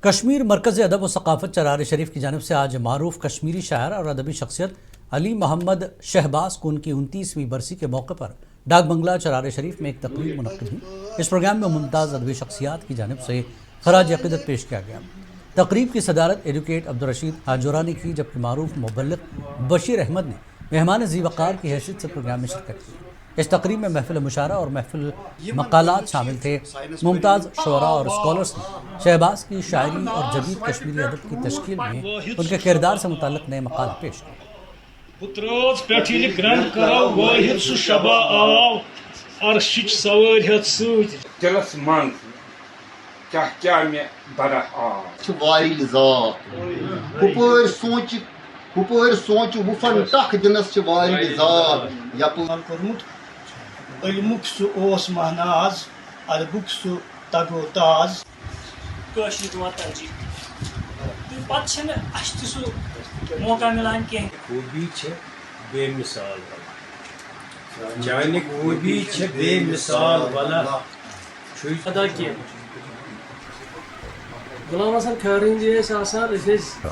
کشمیر مرکز ادب و ثقافت چرار شریف کی جانب سے آج معروف کشمیری شاعر اور ادبی شخصیت علی محمد شہباز کو ان کی 29ویں برسی کے موقع پر ڈاک بنگلہ چرار شریف میں ایک تقریب منعقد ہوئی۔ اس پروگرام میں ممتاز ادبی شخصیات کی جانب سے خراج عقیدت پیش کیا گیا۔ تقریب کی صدارت ایڈوکیٹ عبدالرشید حاجورہ نے کی، جبکہ معروف مبلغ بشیر احمد نے مہمان ذی وقار کی حیثیت سے پروگرام میں شرکت کی۔ اس تقریب میں محفل مشاعرہ اور محفل مقالات شامل تھے۔ ممتاز شعراء اور اسکالرز نے شہباز کی شاعری اور جدید کشمیری ادب کی تشکیل میں ان کے کردار سے متعلق نئے مقالے پیش کیے۔ پتراز پیٹھیل گرن کرو واحد سو شبا آو عرشچ سوار ہت سوت دلس من کیا میں بڑا آو واری ذات ہپر سوچ وفن ٹک دنس واری ذات یپر کورمت علمک سہ اوس مہناز ادبک سہ تگو تاز کٲشِر دِوان ترجیح تہٕ پتہٕ چھِنہٕ اَسہِ تہِ سُہ موقع مِلان کینٛہہ۔ خوبی چھِ بے مثال والا چانہِ خوبی چھِ بے مثال والا ادا کینٛہہ غلام حسن کھٲرٕنۍ جی ٲسۍ آسان أسۍ ٲسۍ